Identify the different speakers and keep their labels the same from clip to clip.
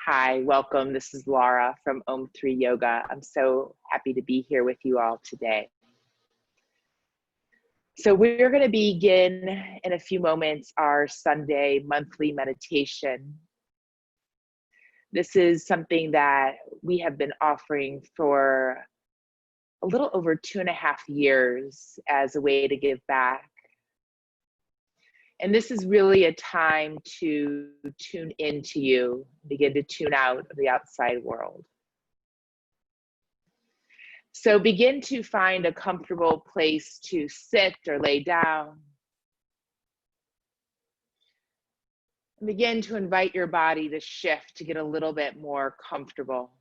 Speaker 1: Hi, welcome. This is Lara from OM3 Yoga. I'm so happy to be here with you all today. So we're going to begin in a few moments our Sunday monthly meditation. This is something that we have been offering for a little over 2.5 years as a way to give back. And this is really a time to tune into you, begin to tune out of the outside world. So begin to find a comfortable place to sit or lay down. And begin to invite your body to shift to get a little bit more comfortable.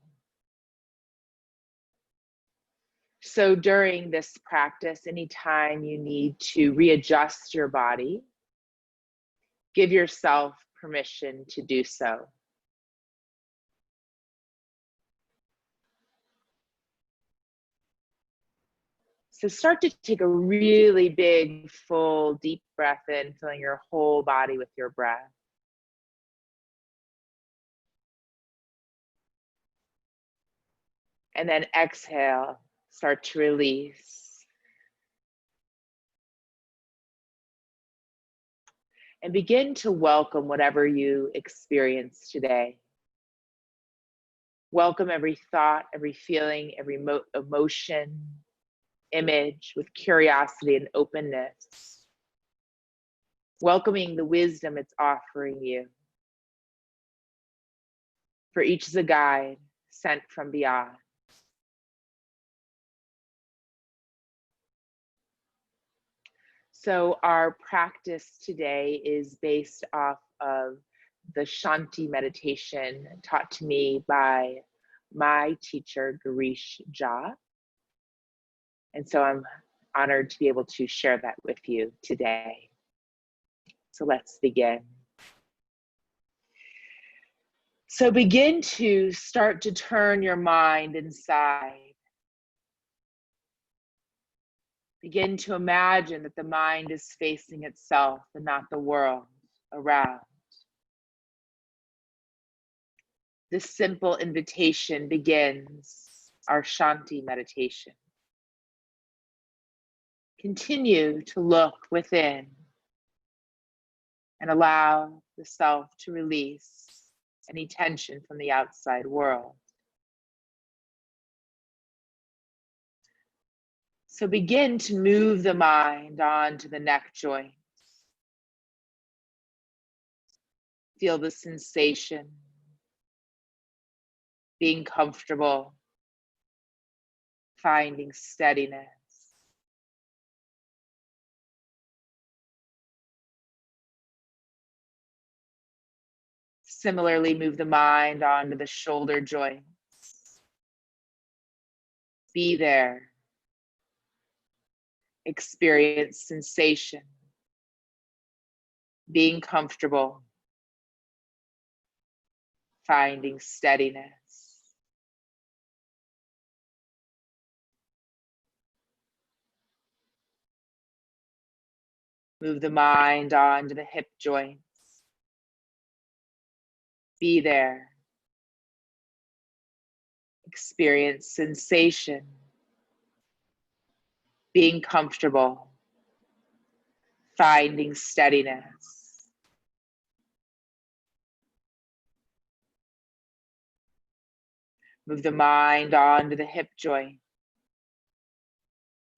Speaker 1: So during this practice, anytime you need to readjust your body, give yourself permission to do so. So start to take a really big, full, deep breath in, filling your whole body with your breath. And then exhale, start to release. And begin to welcome whatever you experience today. Welcome every thought, every feeling, every emotion, image with curiosity and openness. Welcoming the wisdom it's offering you. For each is a guide sent from beyond. So our practice today is based off of the Shanti meditation taught to me by my teacher, Girish Jha. And so I'm honored to be able to share that with you today. So let's begin. So begin to start to turn your mind inside. Begin to imagine that the mind is facing itself and not the world around. This simple invitation begins our Shanti meditation. Continue to look within and allow the self to release any tension from the outside world. So begin to move the mind onto the neck joints. Feel the sensation, being comfortable, finding steadiness. Similarly, move the mind onto the shoulder joints. Be there. Experience sensation, being comfortable, finding steadiness. Move the mind onto the hip joints. Be there. Experience sensation, being comfortable, finding steadiness. Move the mind onto the hip joint,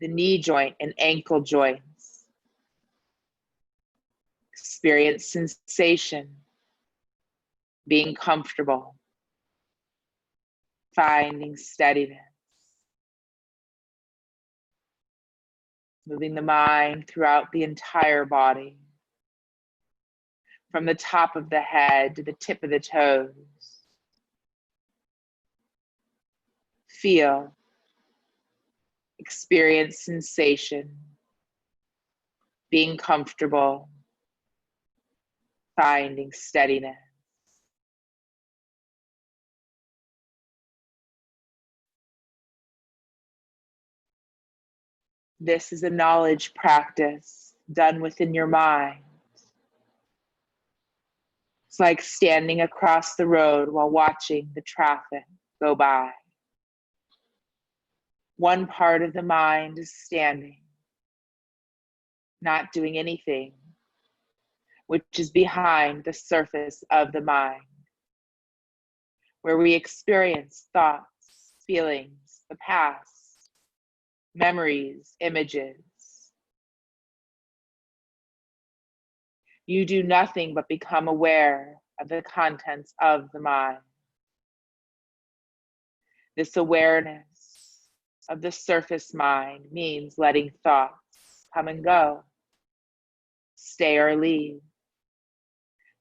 Speaker 1: the knee joint and ankle joints. Experience sensation, being comfortable, finding steadiness. Moving the mind throughout the entire body, from the top of the head to the tip of the toes. Feel, experience sensation, being comfortable, finding steadiness. This is a knowledge practice done within your mind. It's like standing across the road while watching the traffic go by. One part of the mind is standing, not doing anything, which is behind the surface of the mind, where we experience thoughts, feelings, the past, memories, images. You do nothing but become aware of the contents of the mind. This awareness of the surface mind means letting thoughts come and go, stay or leave.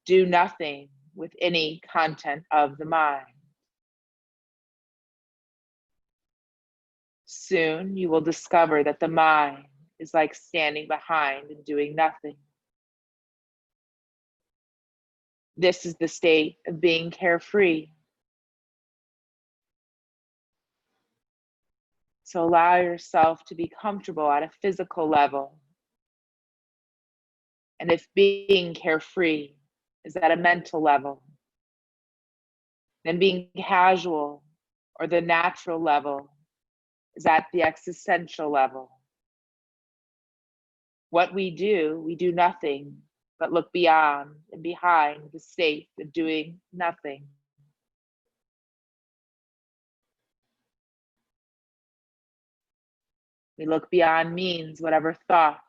Speaker 1: Do nothing with any content of the mind. Soon you will discover that the mind is like standing behind and doing nothing. This is the state of being carefree. So allow yourself to be comfortable at a physical level. And if being carefree is at a mental level, then being casual or the natural level is at the existential level. What we do nothing but look beyond and behind the state of doing nothing. We look beyond means whatever thoughts,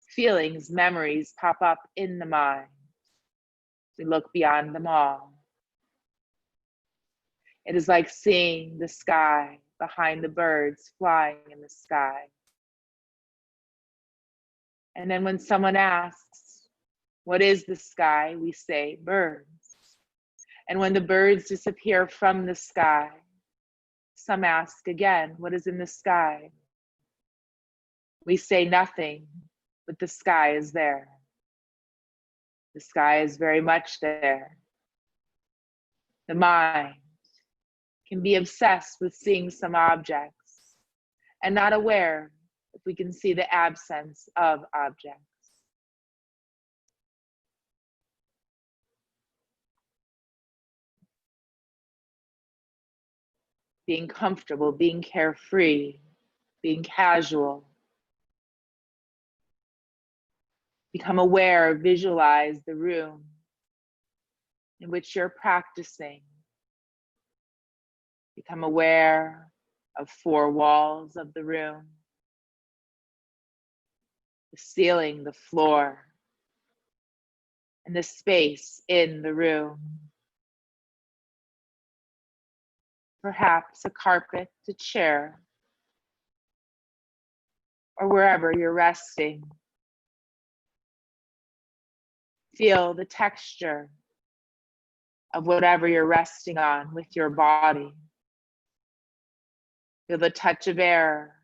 Speaker 1: feelings, memories pop up in the mind. We look beyond them all. It is like seeing the sky behind the birds flying in the sky. And then when someone asks, what is the sky? We say birds. And when the birds disappear from the sky, some ask again, what is in the sky? We say nothing, but the sky is there. The sky is very much there. The mind can be obsessed with seeing some objects and not aware if we can see the absence of objects. Being comfortable, being carefree, being casual. Become aware, visualize the room in which you're practicing. Become aware of 4 walls of the room, the ceiling, the floor, and the space in the room. Perhaps a carpet, a chair, or wherever you're resting. Feel the texture of whatever you're resting on with your body. Feel the touch of air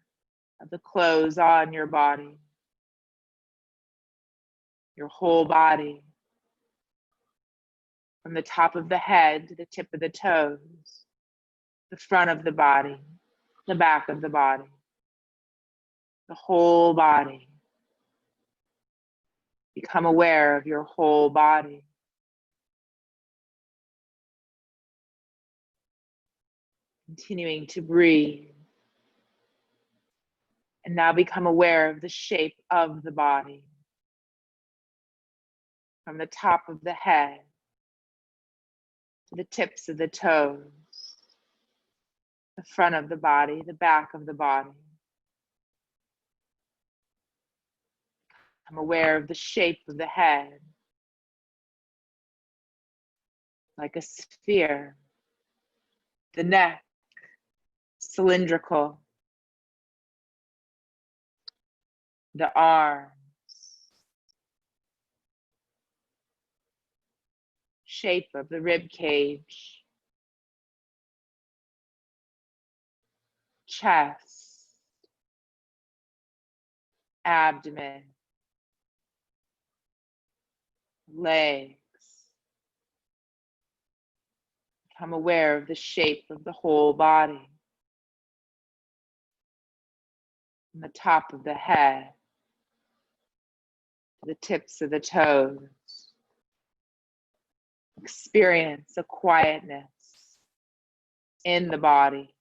Speaker 1: of the clothes on your body, your whole body, from the top of the head to the tip of the toes, the front of the body, the back of the body, the whole body. Become aware of your whole body. Continuing to breathe. And now become aware of the shape of the body. From the top of the head to the tips of the toes, the front of the body, the back of the body. I'm aware of the shape of the head, like a sphere. The neck, cylindrical. The arms, shape of the rib cage. Chest, abdomen, legs. Become aware of the shape of the whole body. From the top of the head to the tips of the toes. Experience a quietness in the body.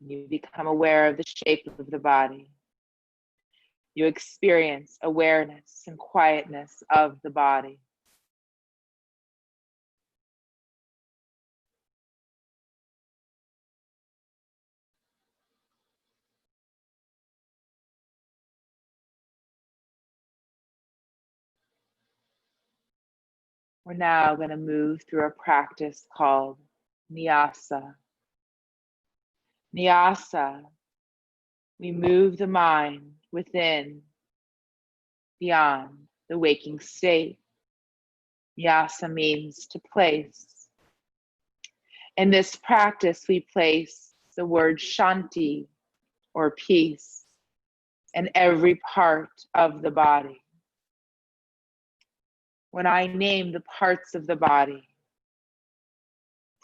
Speaker 1: You become aware of the shape of the body. You experience awareness and quietness of the body. We're now going to move through a practice called Nyasa. Nyasa, we move the mind within, beyond the waking state. Nyasa means to place. In this practice, we place the word Shanti, or peace, in every part of the body. When I name the parts of the body,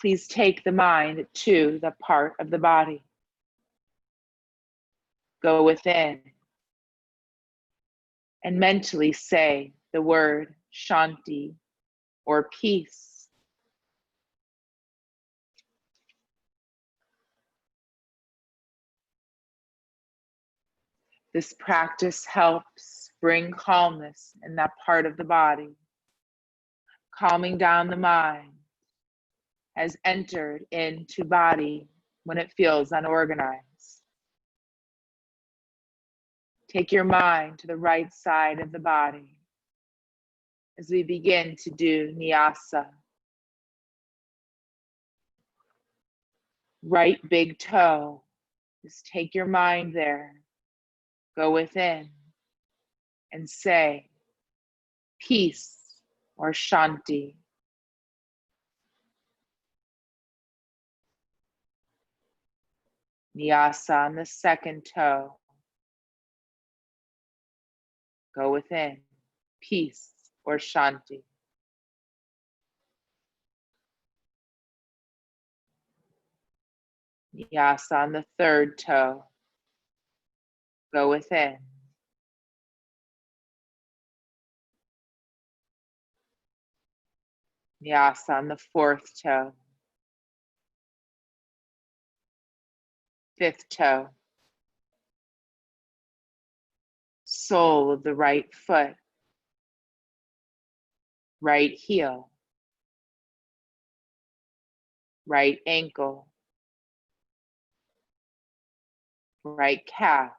Speaker 1: please take the mind to the part of the body. Go within and mentally say the word Shanti, or peace. This practice helps bring calmness in that part of the body. Calming down the mind has entered into body when it feels unorganized. Take your mind to the right side of the body as we begin to do Nyasa. Right big toe, just take your mind there, go within and say peace or Shanti. Nyasa on the second toe, go within, peace or Shanti. Nyasa on the third toe, go within. Nyasa on the fourth toe, fifth toe, sole of the right foot, right heel, right ankle, right calf,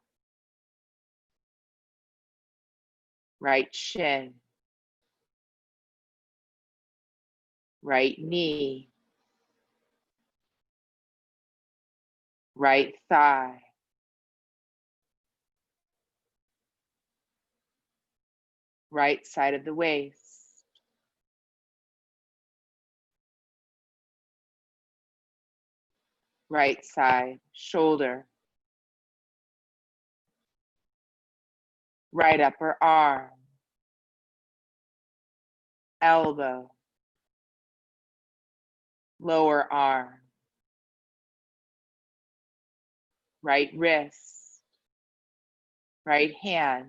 Speaker 1: right shin, right knee, right thigh, right side of the waist, right side shoulder, right upper arm, elbow, lower arm, right wrist, right hand,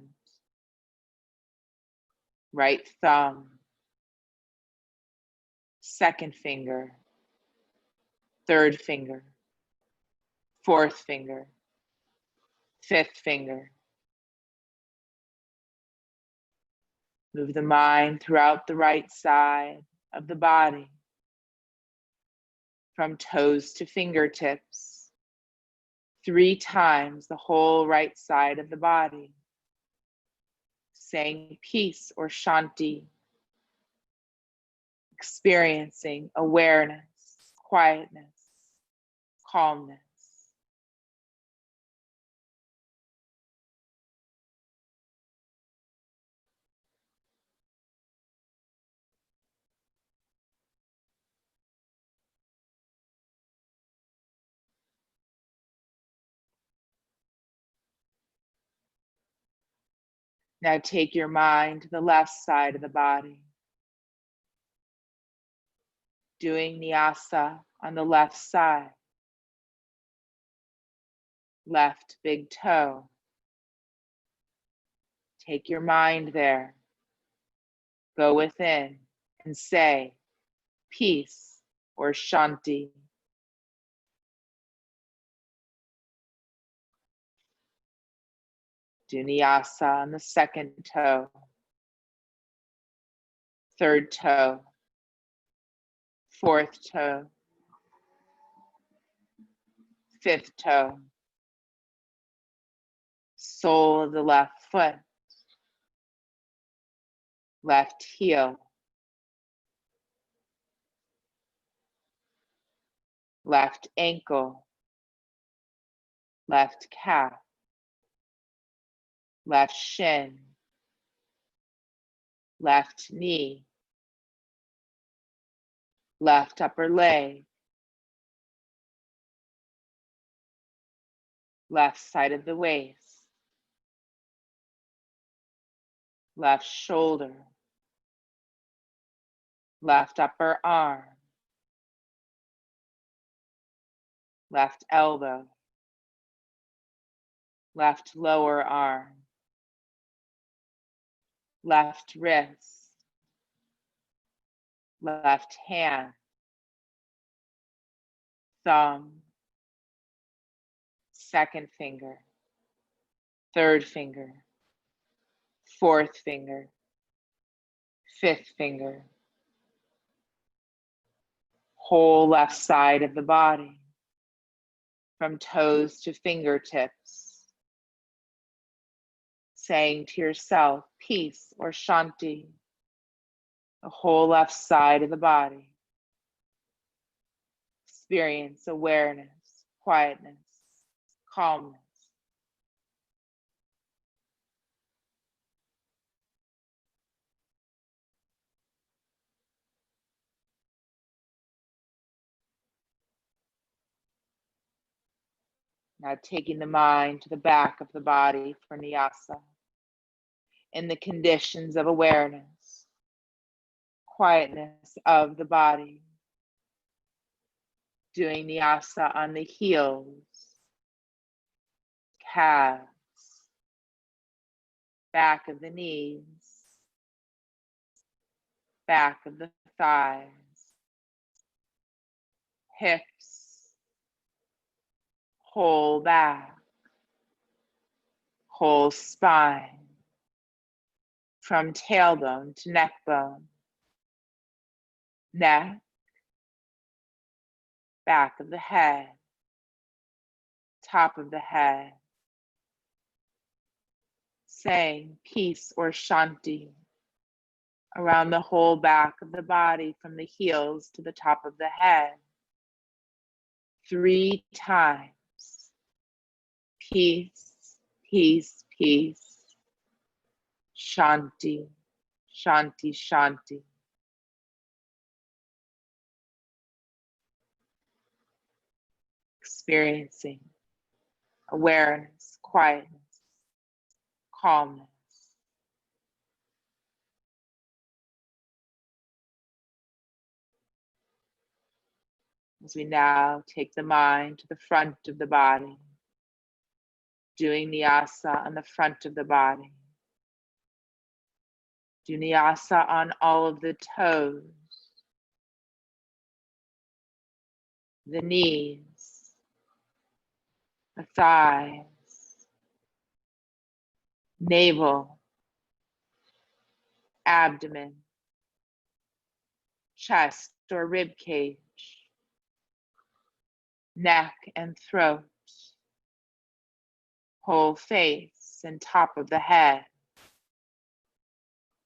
Speaker 1: right thumb, second finger, third finger, fourth finger, fifth finger. Move the mind throughout the right side of the body, from toes to fingertips, 3 times the whole right side of the body, saying peace or Shanti, experiencing awareness, quietness, calmness. Now take your mind to the left side of the body, doing Nyasa On the left side, left big toe. Take your mind there. Go within and say peace or shanti. Do nyasa on the second toe, third toe, fourth toe, fifth toe, sole of the left foot, left heel, left ankle, left calf, left shin, left knee, left upper leg, left side of the waist, left shoulder, left upper arm, left elbow, left lower arm, left wrist, left hand, thumb, second finger, third finger, fourth finger, fifth finger, whole left side of the body, from toes to fingertips, saying to yourself, peace or shanti, the whole left side of the body. Experience awareness, quietness, calmness. Now taking the mind to the back of the body for nyasa, in the conditions of awareness, quietness of the body, doing nyasa on the heels, calves, back of the knees, back of the thighs, hips, whole back, whole spine, from tailbone to neck bone, neck, back of the head, top of the head, saying peace or shanti around the whole back of the body from the heels to the top of the head. 3 times. Peace, peace, peace. Shanti, shanti, shanti. Experiencing awareness, quietness, calmness. As we now take the mind to the front of the body, doing nyasa on the front of the body. Do nyasa on all of the toes, the knees, the thighs, navel, abdomen, chest or rib cage, neck and throat, whole face and top of the head,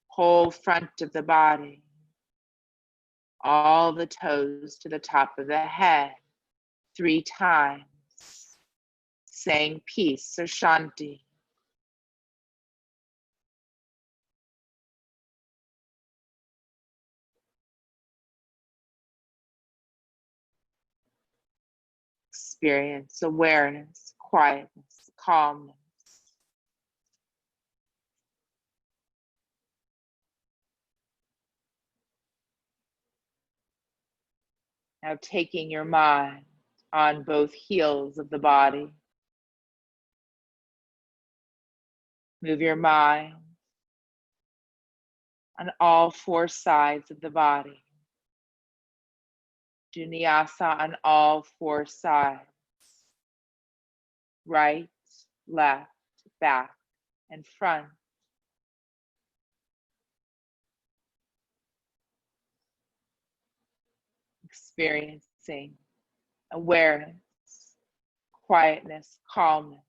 Speaker 1: whole front of the body, all the toes to the top of the head, 3 times, saying peace or shanti. Experience awareness, quietness, calmness. Now taking your mind on both heels of the body. Move your mind on all four sides of the body. Vinyasa on all four sides. Right, left, back, and front. Experiencing awareness, quietness, calmness.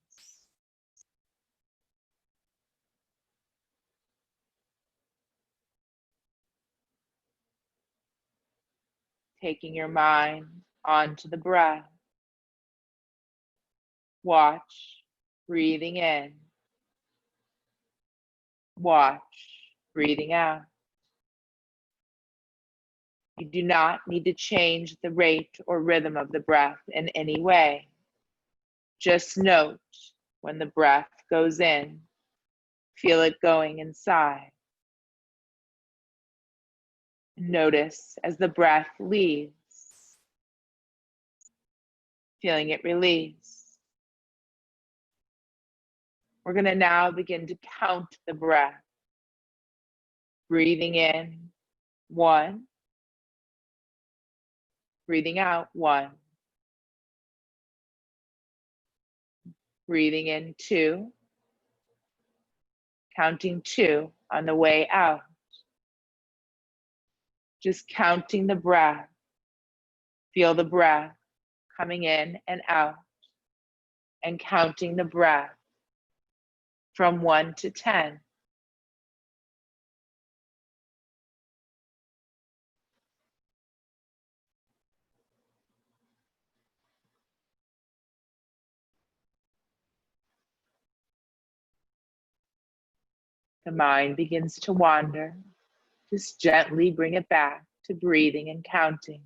Speaker 1: Taking your mind onto the breath. Watch, breathing in. Watch, breathing out. You do not need to change the rate or rhythm of the breath in any way. Just note when the breath goes in, feel it going inside. Notice as the breath leaves, feeling it release. We're going to now begin to count the breath. Breathing in, 1. Breathing out, 1. Breathing in, 2. Counting 2 on the way out. Just counting the breath. Feel the breath coming in and out, and counting the breath from 1 to 10. The mind begins to wander. Just gently bring it back to breathing and counting.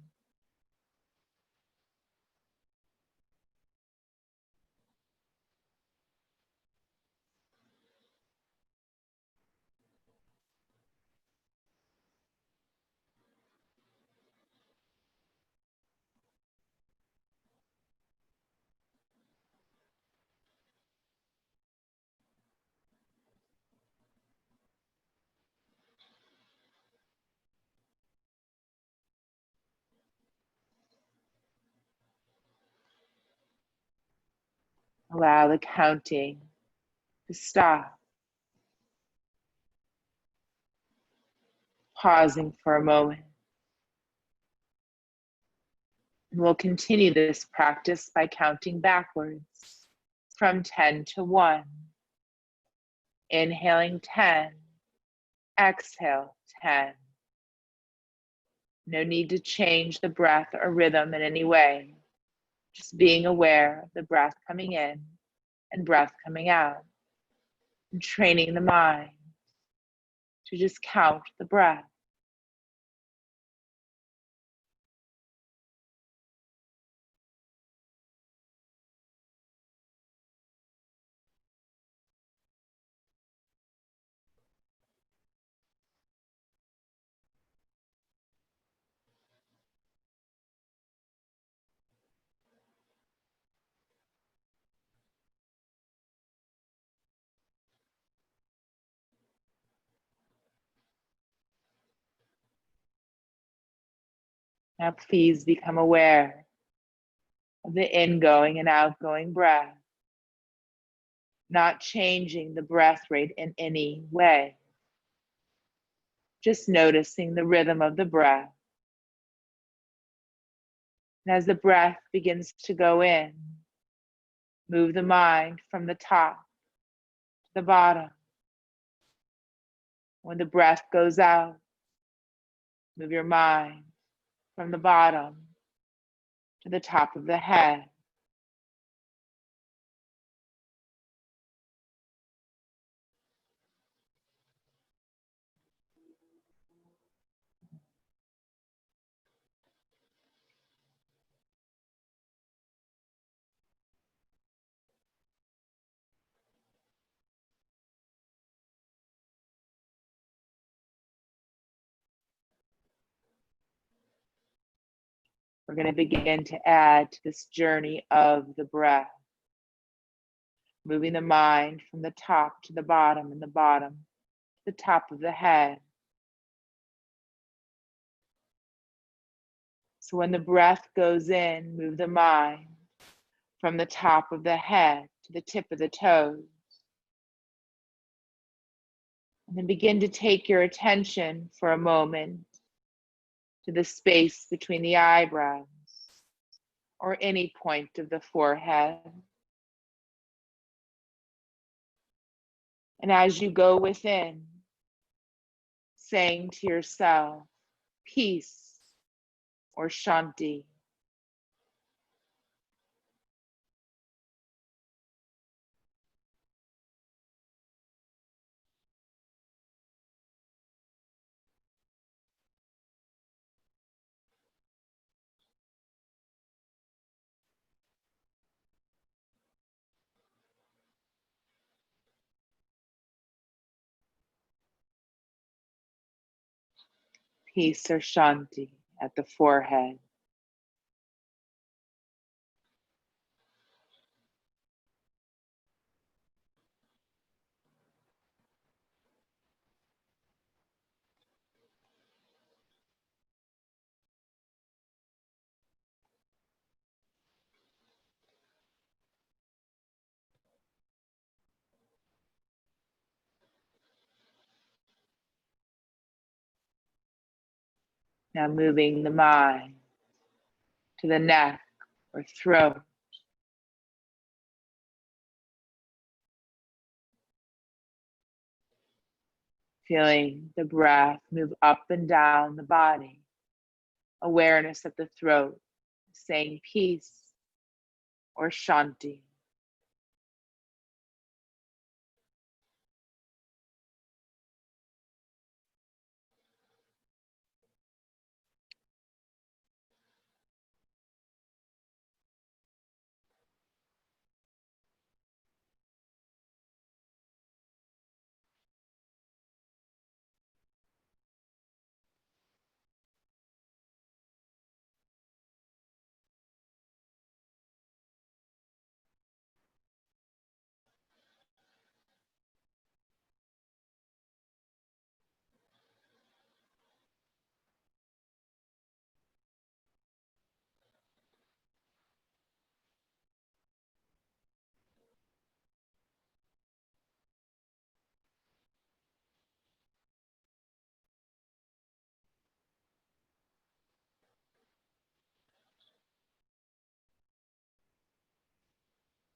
Speaker 1: Allow the counting to stop. Pausing for a moment. And we'll continue this practice by counting backwards from 10 to 1. Inhaling 10, exhale 10. No need to change the breath or rhythm in any way. Just being aware of the breath coming in and breath coming out. And training the mind to just count the breath. Now please become aware of the ingoing and outgoing breath, not changing the breath rate in any way. Just noticing the rhythm of the breath. And as the breath begins to go in, move the mind from the top to the bottom. When the breath goes out, move your mind from the bottom to the top of the head. We're going to begin to add to this journey of the breath, moving the mind from the top to the bottom and the bottom to the top of the head. So when the breath goes in, move the mind from the top of the head to the tip of the toes. And then begin to take your attention for a moment to the space between the eyebrows or any point of the forehead. And as you go within, saying to yourself, peace or shanti. Peace or shanti at the forehead. Now moving the mind to the neck or throat. Feeling the breath move up and down the body. Awareness at the throat, saying peace or shanti.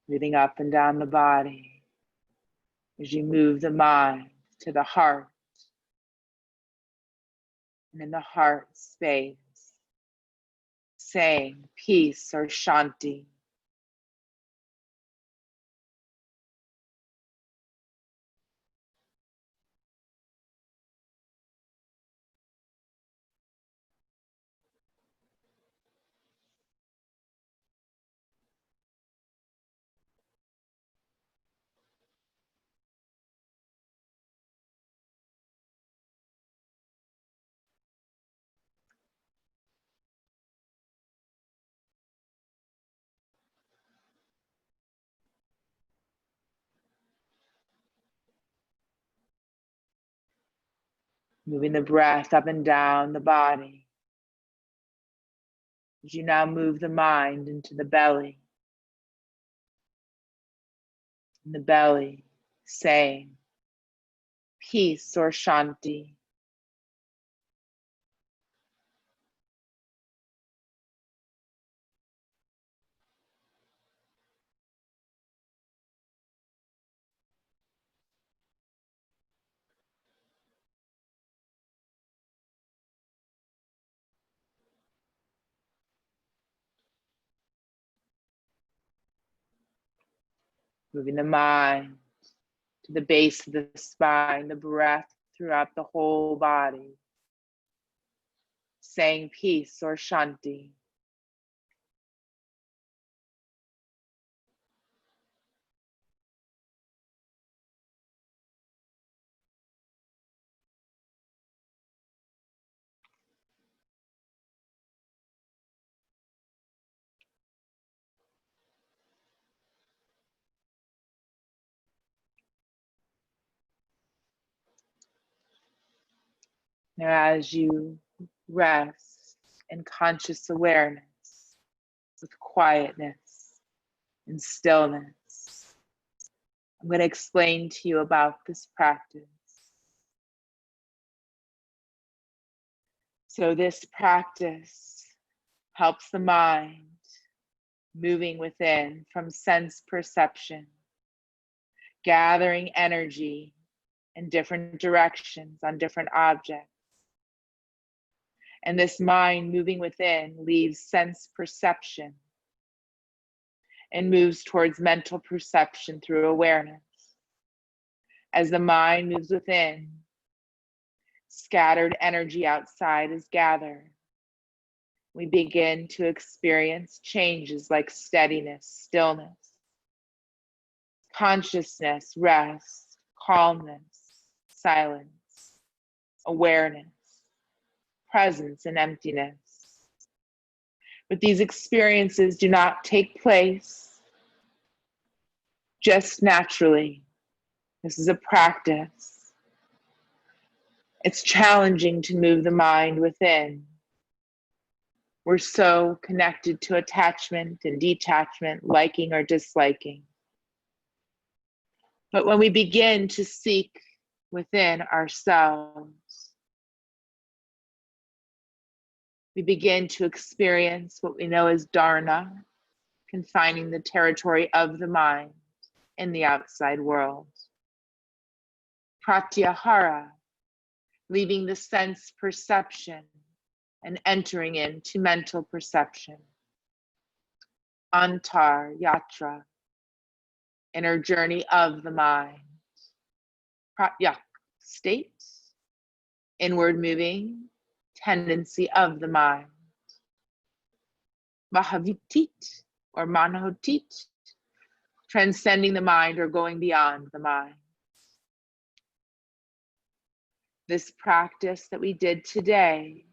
Speaker 1: Moving up and down the body as you move the mind to the heart. And in the heart space, saying peace or shanti. Moving the breath up and down the body. As you now move the mind into the belly. In the belly, saying peace or shanti. Moving the mind to the base of the spine, the breath throughout the whole body. Saying peace or shanti. Now, as you rest in conscious awareness with quietness and stillness, I'm going to explain to you about this practice. So this practice helps the mind moving within from sense perception, gathering energy in different directions on different objects. And this mind moving within leaves sense perception and moves towards mental perception through awareness. As the mind moves within, scattered energy outside is gathered. We begin to experience changes like steadiness, stillness, consciousness, rest, calmness, silence, awareness, presence, and emptiness. But these experiences do not take place just naturally. This is a practice. It's challenging to move the mind within. We're so connected to attachment and detachment, liking or disliking. But when we begin to seek within ourselves, we begin to experience what we know as dharana, confining the territory of the mind in the outside world. Pratyahara, leaving the sense perception and entering into mental perception. Antar yatra, inner journey of the mind. Pratyak, state, inward moving tendency of the mind. Mahavitit or manahotit, transcending the mind or going beyond the mind. This practice that we did today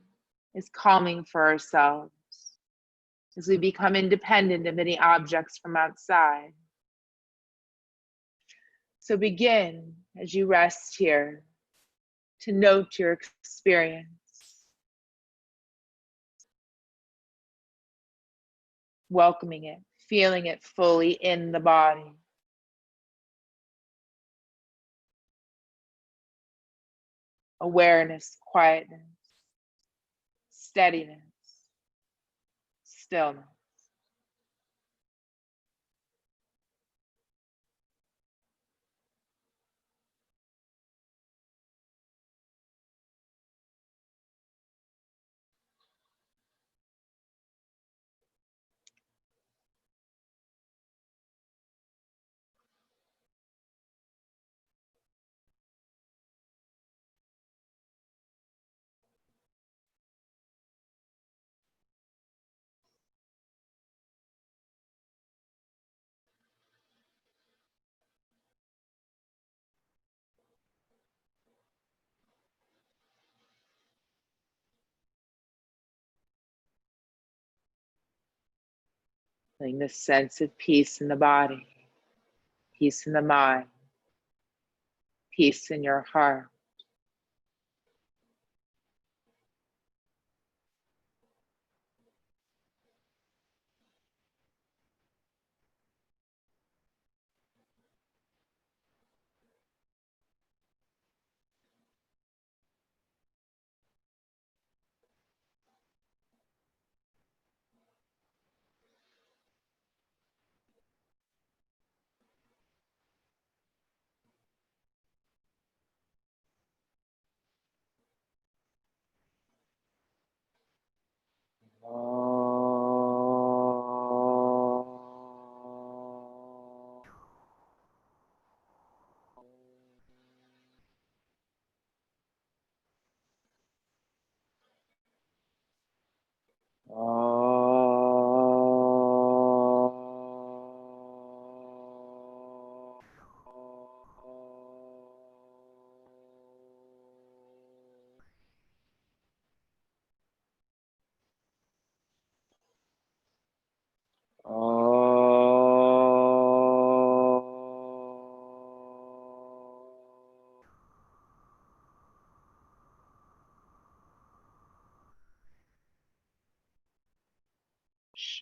Speaker 1: is calming for ourselves as we become independent of any objects from outside. So begin as you rest here to note your experience. Welcoming it, feeling it fully in the body. Awareness, quietness, steadiness, stillness. Feeling this sense of peace in the body, peace in the mind, peace in your heart.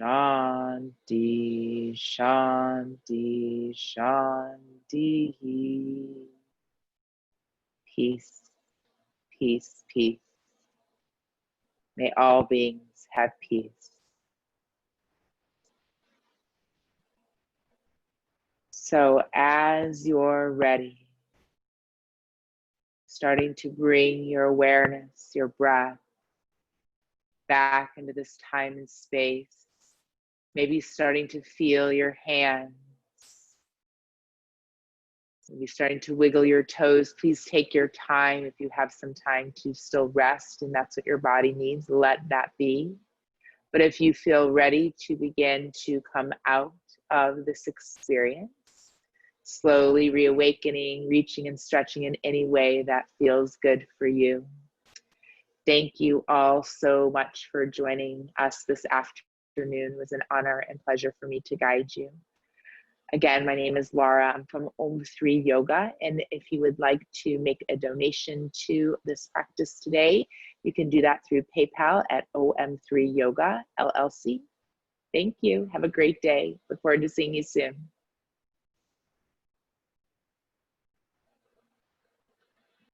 Speaker 1: Shanti, Shanti, Shanti. Peace, peace, peace. May all beings have peace. So as you're ready, starting to bring your awareness, your breath, back into this time and space, maybe starting to feel your hands, maybe starting to wiggle your toes. Please take your time. If you have some time to still rest and that's what your body needs, let that be. But if you feel ready to begin to come out of this experience, slowly reawakening, reaching and stretching in any way that feels good for you. Thank you all so much for joining us this afternoon. It was an honor and pleasure for me to guide you. Again, my name is Lara. I'm from OM3 Yoga. And if you would like to make a donation to this practice today, you can do that through PayPal at OM3 Yoga LLC. Thank you. Have a great day. Look forward to seeing you soon.